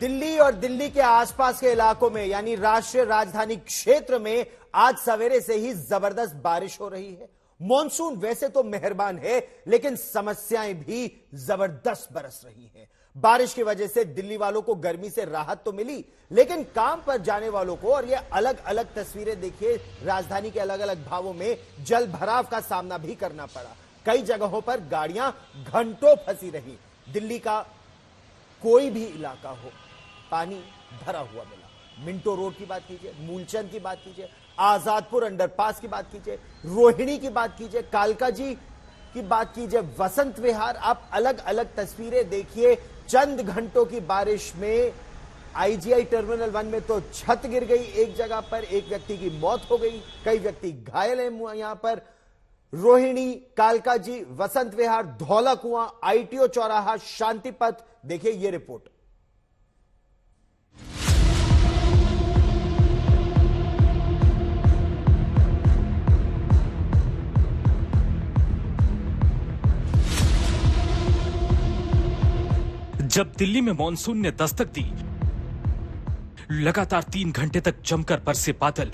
दिल्ली और दिल्ली के आसपास के इलाकों में यानी राष्ट्रीय राजधानी क्षेत्र में आज सवेरे से ही जबरदस्त बारिश हो रही है। मॉनसून वैसे तो मेहरबान है, लेकिन समस्याएं भी जबरदस्त बरस रही हैं। बारिश की वजह से दिल्ली वालों को गर्मी से राहत तो मिली, लेकिन काम पर जाने वालों को, और ये अलग अलग तस्वीरें देखिए, राजधानी के अलग अलग भागों में जल भराव का सामना भी करना पड़ा। कई जगहों पर गाड़ियां घंटों फंसी रही। दिल्ली का कोई भी इलाका हो, पानी भरा हुआ मिला। मिंटो रोड की बात कीजिए, मूलचंद की बात कीजिए, आजादपुर अंडरपास की बात कीजिए, रोहिणी की बात कीजिए, कालकाजी की बात कीजिए, वसंत विहार। आप अलग अलग तस्वीरें देखिए। चंद घंटों की बारिश में आईजीआई टर्मिनल 1 में तो छत गिर गई, एक जगह पर एक व्यक्ति की मौत हो गई, कई व्यक्ति घायल हैं। यहां पर रोहिणी, कालकाजी, वसंत विहार, धौला कुआं, आईटीओ चौराहा, शांति पथ, देखिए ये रिपोर्ट। जब दिल्ली में मॉनसून ने दस्तक दी, लगातार 3 घंटे तक जमकर बरसे बादल,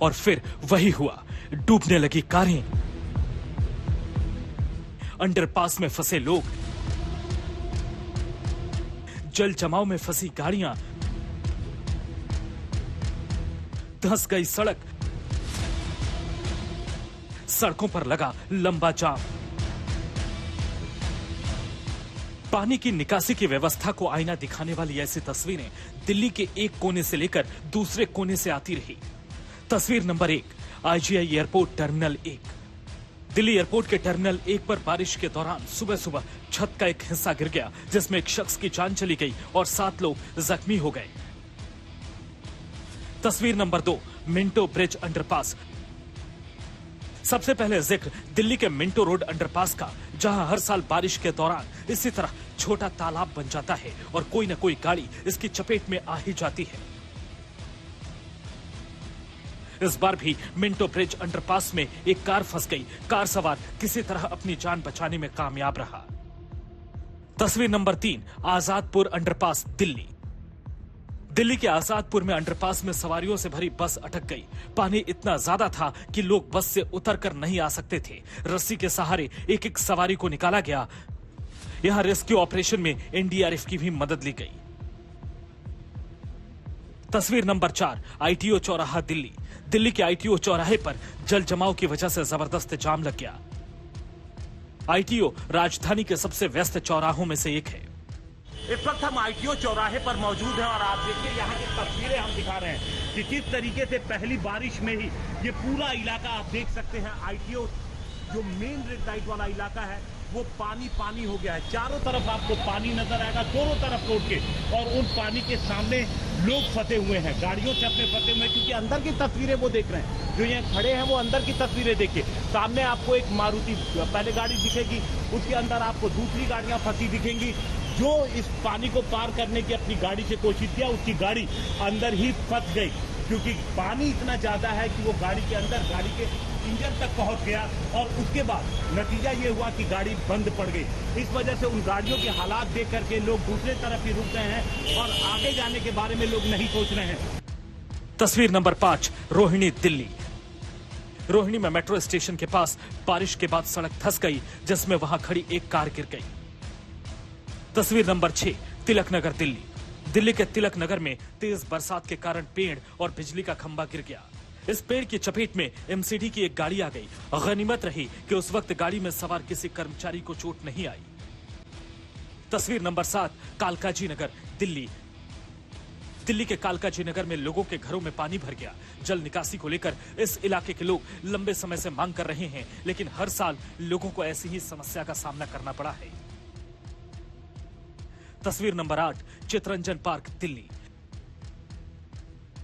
और फिर वही हुआ, डूबने लगी कारें, अंडरपास में फंसे लोग, जल जमाव में फंसी गाड़ियां, धंस गई सड़क, सड़कों पर लगा लंबा जाम। पानी की निकासी की व्यवस्था को आईना दिखाने वाली ऐसी तस्वीरें दिल्ली के एक कोने से लेकर दूसरे कोने से आती रही। तस्वीर number 1, IGI airport terminal 1। Delhi airport के टर्मिनल 1 पर बारिश के दौरान सुबह सुबह छत का एक हिस्सा गिर गया, जिसमें एक शख्स की जान चली गई और 7 लोग जख्मी हो गए। तस्वीर नंबर 2, मिंटो ब्रिज अंडरपास। सबसे पहले जिक्र दिल्ली के मिंटो रोड अंडरपास का, जहां हर साल बारिश के दौरान इसी तरह छोटा तालाब बन जाता है और कोई न कोई गाड़ी इसकी चपेट में आ ही जाती है। इस बार भी मिंटो ब्रिज अंडरपास में एक कार फंस गई। कार सवार किसी तरह अपनी जान बचाने में कामयाब रहा। तस्वीर नंबर 3, आजादपुर अंडरपास दिल्ली। दिल्ली के आजादपुर में अंडरपास में सवारियों से भरी बस अटक गई। पानी इतना ज्यादा था कि लोग बस से उतरकर नहीं आ सकते थे। रस्सी के सहारे एक एक सवारी को निकाला गया। यहां रेस्क्यू ऑपरेशन में एनडीआरएफ की भी मदद ली गई। तस्वीर नंबर 4, आईटीओ चौराहा दिल्ली। दिल्ली के आईटीओ चौराहे पर जल जमाव की वजह से जबरदस्त जाम लग गया। आईटीओ राजधानी के सबसे व्यस्त चौराहों में से एक है। इस वक्त हम आईटीओ चौराहे पर मौजूद हैं और आप देखिए यहाँ की तस्वीरें हम दिखा रहे हैं कि किस तरीके से पहली बारिश में ही ये पूरा इलाका आप देख सकते हैं। आईटीओ जो मेन रेड लाइट वाला इलाका है वो पानी पानी हो गया है। चारों तरफ आपको पानी नजर आएगा, दोनों तरफ रोड के, और उन पानी के सामने लोग फंसे हुए हैं, गाड़ियों छत में फंसे हुए हैं, क्योंकि अंदर की तस्वीरें वो देख रहे हैं। जो यहाँ खड़े हैं वो अंदर की तस्वीरें देखिए। सामने आपको एक मारुति पहले गाड़ी दिखेगी, उसके अंदर आपको दूसरी गाड़ियां फंसी दिखेंगी। जो इस पानी को पार करने की अपनी गाड़ी से कोशिश किया, उसकी गाड़ी अंदर ही फंस गई, क्योंकि पानी इतना ज्यादा है कि वो गाड़ी के अंदर, गाड़ी के इंजन तक पहुंच गया, और उसके बाद नतीजा ये हुआ कि गाड़ी बंद पड़ गई। इस वजह से उन गाड़ियों के हालात देख करके लोग दूसरे तरफ ही रुक गए हैं और आगे जाने के बारे में लोग नहीं सोच रहे हैं। तस्वीर नंबर 5, रोहिणी दिल्ली। रोहिणी में मेट्रो स्टेशन के पास बारिश के बाद सड़क धंस गई, जिसमें वहां खड़ी एक कार गिर गई। तस्वीर नंबर 6, तिलक नगर दिल्ली। दिल्ली के तिलक नगर में तेज बरसात के कारण पेड़ और बिजली का खंभा गिर गया। इस पेड़ की चपेट में एमसीडी की एक गाड़ी आ गई। गनीमत रही कि उस वक्त गाड़ी में सवार किसी कर्मचारी को चोट नहीं आई। तस्वीर नंबर 7, कालकाजी नगर दिल्ली। दिल्ली के कालकाजी नगर में लोगों के घरों में पानी भर गया। जल निकासी को लेकर इस इलाके के लोग लंबे समय से मांग कर रहे हैं, लेकिन हर साल लोगों को ऐसी ही समस्या का सामना करना पड़ा है। तस्वीर नंबर 8, चितरंजन पार्क दिल्ली।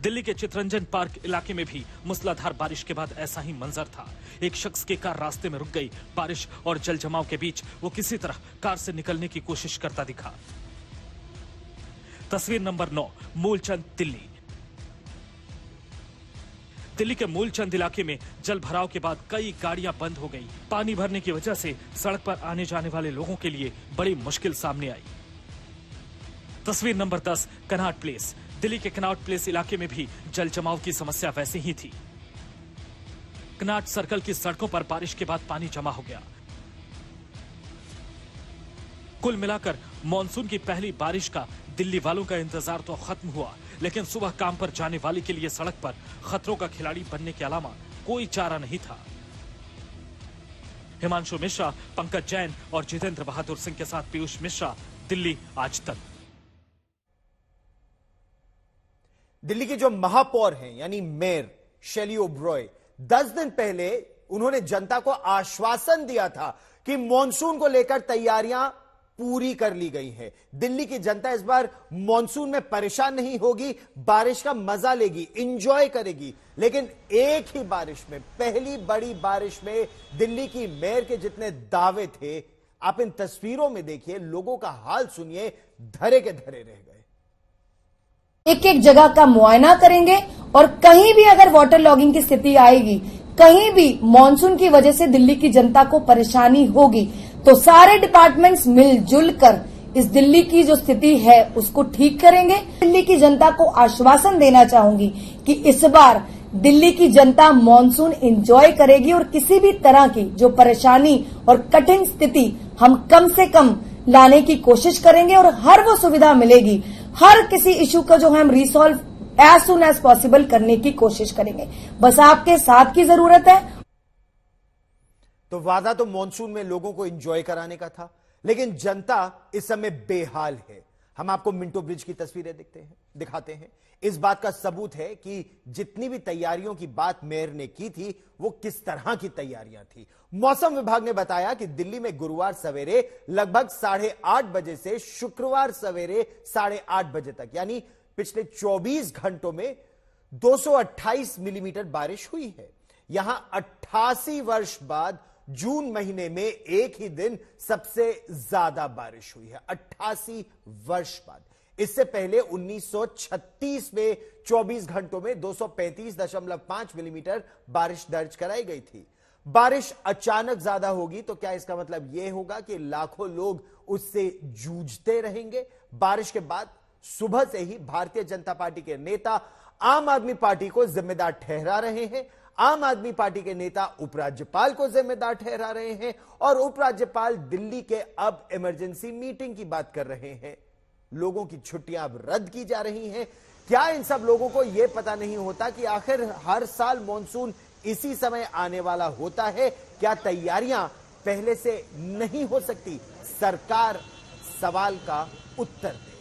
दिल्ली के चितरंजन पार्क इलाके में भी मूसलाधार बारिश के बाद ऐसा ही मंजर था। एक शख्स की कार रास्ते में रुक गई। बारिश और जल जमाव के बीच वो किसी तरह कार से निकलने की कोशिश करता दिखा। तस्वीर नंबर 9, मूलचंद दिल्ली। दिल्ली के मूलचंद इलाके में जल भराव के बाद कई गाड़ियां बंद हो गई। पानी भरने की वजह से सड़क पर आने जाने वाले लोगों के लिए बड़ी मुश्किल सामने आई। तस्वीर नंबर 10, कनॉट प्लेस। दिल्ली के कनॉट प्लेस इलाके में भी जल जमाव की समस्या वैसे ही थी। कनॉट सर्कल की सड़कों पर बारिश के बाद पानी जमा हो गया। कुल मिलाकर मॉनसून की पहली बारिश का दिल्ली वालों का इंतजार तो खत्म हुआ, लेकिन सुबह काम पर जाने वाले के लिए सड़क पर खतरों का खिलाड़ी बनने के अलावा कोई चारा नहीं था। हिमांशु मिश्रा, पंकज जैन और जितेंद्र बहादुर सिंह के साथ पीयूष मिश्रा, दिल्ली आज तक। दिल्ली की जो महापौर हैं यानी मेयर शैली ओब्रॉय, 10 दिन पहले उन्होंने जनता को आश्वासन दिया था कि मॉनसून को लेकर तैयारियां पूरी कर ली गई है। दिल्ली की जनता इस बार मॉनसून में परेशान नहीं होगी, बारिश का मजा लेगी, एंजॉय करेगी। लेकिन एक ही बारिश में, पहली बड़ी बारिश में दिल्ली की मेयर के जितने दावे थे, आप इन तस्वीरों में देखिए, लोगों का हाल सुनिए, धरे के धरे रह गए। एक एक जगह का मुआयना करेंगे और कहीं भी अगर वाटर लॉगिंग की स्थिति आएगी, कहीं भी मॉनसून की वजह से दिल्ली की जनता को परेशानी होगी, तो सारे डिपार्टमेंट्स मिलजुल कर इस दिल्ली की जो स्थिति है उसको ठीक करेंगे। दिल्ली की जनता को आश्वासन देना चाहूंगी कि इस बार दिल्ली की जनता मॉनसून एंजॉय करेगी और किसी भी तरह की जो परेशानी और कठिन स्थिति हम कम से कम लाने की कोशिश करेंगे और हर वो सुविधा मिलेगी, हर किसी इशू का जो है हम resolve as soon as possible करने की कोशिश करेंगे। बस आपके साथ की जरूरत है। तो वादा तो मॉनसून में लोगों को एंजॉय कराने का था, लेकिन जनता इस समय बेहाल है। हम आपको मिंटो ब्रिज की तस्वीरें दिखाते हैं। इस बात का सबूत है कि जितनी भी तैयारियों की बात मेयर ने की थी, वो किस तरह की तैयारियां थी। मौसम विभाग ने बताया कि दिल्ली में गुरुवार सवेरे लगभग 8:30 बजे से शुक्रवार सवेरे 8:30 बजे तक, यानी पिछले 24 घंटों में 228 मिलीमीटर बारिश हुई है। यहां 88 वर्ष बाद जून महीने में एक ही दिन सबसे ज्यादा बारिश हुई है, 88 वर्ष बाद। इससे पहले 1936 में 24 घंटों में 235.5 मिलीमीटर बारिश दर्ज कराई गई थी। बारिश अचानक ज्यादा होगी तो क्या इसका मतलब यह होगा कि लाखों लोग उससे जूझते रहेंगे? बारिश के बाद सुबह से ही भारतीय जनता पार्टी के नेता आम आदमी पार्टी को जिम्मेदार ठहरा रहे हैं। आम आदमी पार्टी के नेता उपराज्यपाल को जिम्मेदार ठहरा रहे हैं और उपराज्यपाल दिल्ली के अब इमरजेंसी मीटिंग की बात कर रहे हैं। लोगों की छुट्टियां अब रद्द की जा रही हैं। क्या इन सब लोगों को यह पता नहीं होता कि आखिर हर साल मॉनसून इसी समय आने वाला होता है? क्या तैयारियां पहले से नहीं हो सकती? सरकार सवाल का उत्तर दे।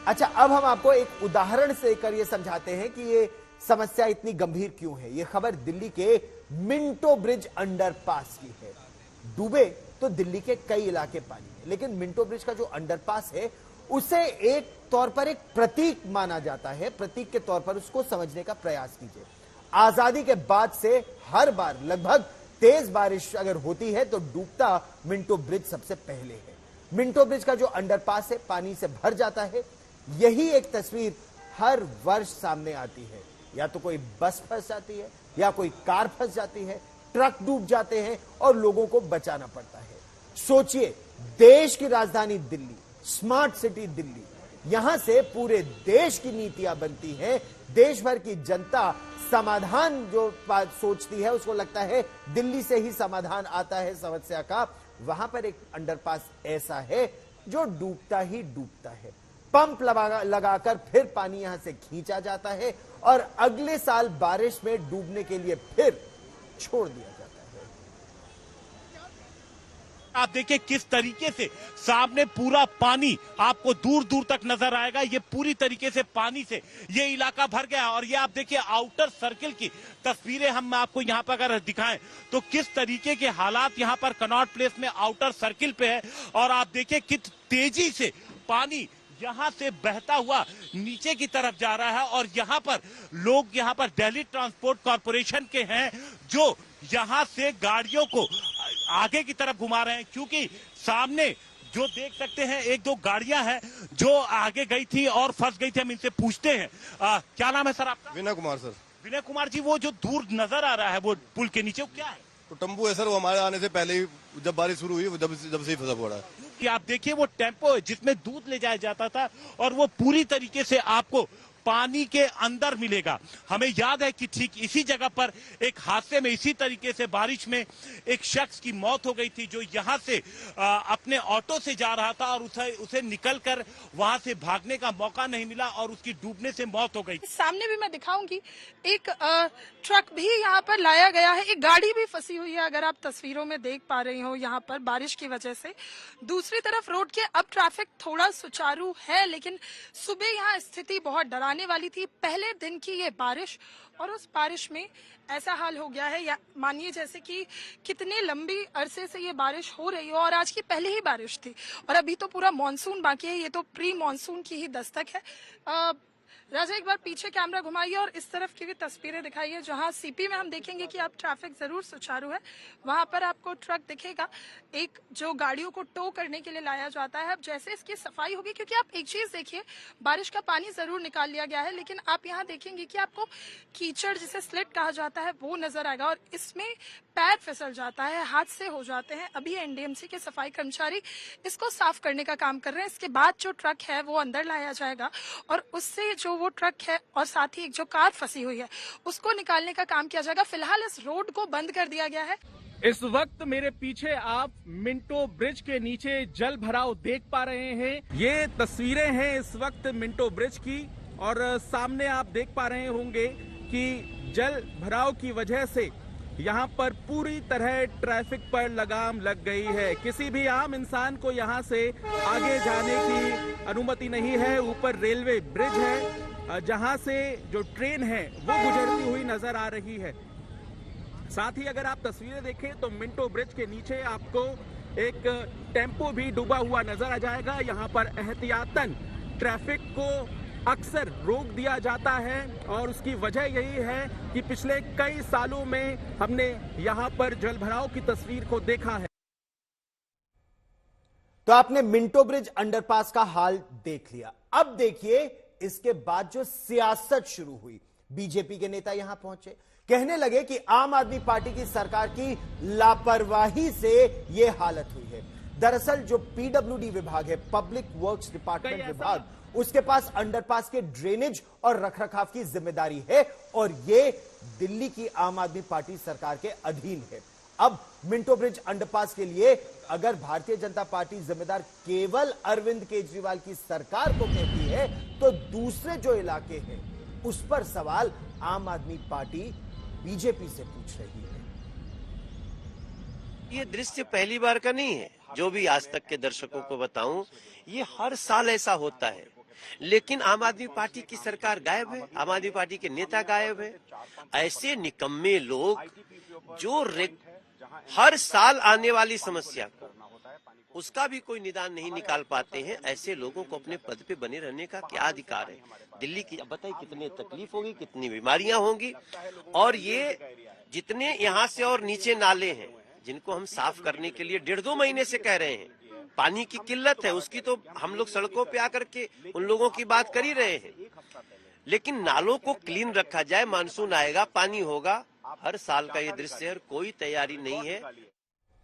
अच्छा, अब हम आपको एक उदाहरण से कर यह समझाते हैं कि ये समस्या इतनी गंभीर क्यों है। यह खबर दिल्ली के मिंटो ब्रिज अंडरपास की है। डूबे तो दिल्ली के कई इलाके पानी में, लेकिन मिंटो ब्रिज का जो अंडरपास है उसे एक तौर पर एक प्रतीक माना जाता है। प्रतीक के तौर पर उसको समझने का प्रयास कीजिए। आजादी के बाद से हर बार लगभग तेज बारिश अगर होती है तो डूबता मिंटो ब्रिज सबसे पहले है। मिंटो ब्रिज का जो अंडरपास है पानी से भर जाता है। यही एक तस्वीर हर वर्ष सामने आती है। या तो कोई बस फंस जाती है, या कोई कार फंस जाती है, ट्रक डूब जाते हैं और लोगों को बचाना पड़ता है। सोचिए, देश की राजधानी दिल्ली, स्मार्ट सिटी दिल्ली, यहां से पूरे देश की नीतियां बनती हैं। देश भर की जनता समाधान जो बात सोचती है, उसको लगता है दिल्ली से ही समाधान आता है समस्या का। वहां पर एक अंडरपास ऐसा है जो डूबता ही डूबता है। पंप लगाकर फिर पानी यहां से खींचा जाता है और अगले साल बारिश में डूबने के लिए फिर छोड़ दिया जाता है। आप देखिए किस तरीके से सामने पूरा पानी आपको दूर दूर तक नजर आएगा। ये पूरी तरीके से पानी से ये इलाका भर गया। और ये आप देखिए आउटर सर्किल की तस्वीरें हम आपको यहाँ पर अगर दिखाएं तो किस तरीके के हालात यहाँ पर कनॉट प्लेस में आउटर सर्किल पे है। और आप देखिए किस तेजी से पानी यहां से बहता हुआ नीचे की तरफ जा रहा है। और यहां पर लोग यहाँ पर दिल्ली ट्रांसपोर्ट कॉर्पोरेशन के हैं जो यहां से गाड़ियों को आगे की तरफ घुमा रहे हैं, क्योंकि सामने जो देख सकते हैं एक दो गाड़ियां हैं जो आगे गई थी और फंस गई थी। हम इनसे पूछते हैं क्या नाम है सर आपका? विनय कुमार सर। विनय कुमार जी, वो जो दूर नजर आ रहा है वो पुल के नीचे, वो क्या है? तो टम्बू है सर, वो हमारे आने से पहले ही जब बारिश शुरू हुई जब से ही फंसा पड़ा है। कि आप देखिए वो टेम्पो है जिसमें दूध ले जाया जाता था और वो पूरी तरीके से आपको पानी के अंदर मिलेगा। हमें याद है कि ठीक इसी जगह पर एक हादसे में इसी तरीके से बारिश में एक शख्स की मौत हो गई थी, जो यहां से अपने ऑटो से जा रहा था और उसे निकलकर वहां से भागने का मौका नहीं मिला और उसकी डूबने से मौत हो गई। सामने भी मैं दिखाऊंगी, एक ट्रक भी यहाँ पर लाया गया है, एक गाड़ी भी फंसी हुई है, अगर आप तस्वीरों में देख पा रही हो यहाँ पर बारिश की वजह से। दूसरी तरफ रोड के अब ट्रैफिक थोड़ा सुचारू है, लेकिन सुबह यहाँ स्थिति बहुत डराने वाली थी। पहले दिन की ये बारिश और उस बारिश में ऐसा हाल हो गया है, या मानिए जैसे कि कितने लंबी अरसे से ये बारिश हो रही हो और आज की पहली ही बारिश थी और अभी तो पूरा मॉनसून बाकी है। ये तो प्री मॉनसून की ही दस्तक है। राजा एक बार पीछे कैमरा घुमाइए और इस तरफ की भी तस्वीरें दिखाइए, जहां सीपी में हम देखेंगे कि अब ट्रैफिक जरूर सुचारू है। वहां पर आपको ट्रक दिखेगा, एक जो गाड़ियों को टो करने के लिए लाया जाता है। अब जैसे इसकी सफाई होगी, क्योंकि आप एक चीज देखिए, बारिश का पानी जरूर निकाल लिया गया है, लेकिन आप यहाँ देखेंगे कि आपको कीचड़ जिसे स्लिट कहा जाता है वो नजर आएगा और इसमें पैर फिसल जाता है, हादसे हो जाते हैं। अभी एनडीएमसी के सफाई कर्मचारी इसको साफ करने का काम कर रहे हैं। इसके बाद जो ट्रक है वो अंदर लाया जाएगा और उससे जो वो ट्रक है और साथ ही एक जो कार फंसी हुई है उसको निकालने का काम किया जाएगा। फिलहाल इस रोड को बंद कर दिया गया है। इस वक्त मेरे पीछे आप मिंटो ब्रिज के नीचे जल भराव देख पा रहे हैं। ये तस्वीरें हैं इस वक्त मिंटो ब्रिज की और सामने आप देख पा रहे होंगे कि जल भराव की वजह से यहाँ पर पूरी तरह ट्रैफिक पर लगाम लग गई है। किसी भी आम इंसान को यहाँ से आगे जाने की अनुमति नहीं है। ऊपर रेलवे ब्रिज है जहाँ से जो ट्रेन है वो गुजरती हुई नजर आ रही है। साथ ही अगर आप तस्वीरें देखें तो मिंटो ब्रिज के नीचे आपको एक टेम्पो भी डूबा हुआ नजर आ जाएगा। यहाँ पर एहतियातन ट्रैफिक को अक्सर रोक दिया जाता है और उसकी वजह यही है कि पिछले कई सालों में हमने यहाँ पर जलभराव की तस्वीर को देखा है। तो आपने मिंटो ब्रिज अंडरपास का हाल देख लिया। अब देखिए इसके बाद जो सियासत शुरू हुई। बीजेपी के नेता यहां पहुंचे, कहने लगे कि आम आदमी पार्टी की सरकार की लापरवाही से यह हालत हुई है। दरअसल जो पीडब्ल्यूडी विभाग है, पब्लिक वर्क्स डिपार्टमेंट विभाग, उसके पास अंडरपास के ड्रेनेज और रखरखाव की जिम्मेदारी है और ये दिल्ली की आम आदमी पार्टी सरकार के अधीन है। अब मिंटो ब्रिज अंडरपास के लिए अगर भारतीय जनता पार्टी जिम्मेदार केवल अरविंद केजरीवाल की सरकार को कहती है, तो दूसरे जो इलाके हैं उस पर सवाल आम आदमी पार्टी बीजेपी से पूछ रही है। ये दृश्य पहली बार का नहीं है। जो भी आज तक के दर्शकों को बताऊं, ये हर साल ऐसा होता है, लेकिन आम आदमी पार्टी की सरकार गायब है, आम आदमी पार्टी के नेता गायब है। ऐसे निकम्मे लोग जो हर साल आने वाली समस्या को उसका भी कोई निदान नहीं निकाल पाते हैं, ऐसे लोगों को अपने पद पे बने रहने का क्या अधिकार है? दिल्ली की बताइए कितनी तकलीफ होगी, कितनी बीमारियां होंगी। और ये जितने यहाँ से और नीचे नाले हैं जिनको हम साफ करने के लिए 1.5-2 महीने से कह रहे हैं, पानी की किल्लत है, उसकी तो हम लोग सड़कों पे आकर के उन लोगों की बात कर ही रहे हैं। लेकिन नालों को क्लीन रखा जाए, मानसून आएगा, पानी होगा। हर साल का ये दृश्य है और कोई तैयारी नहीं है।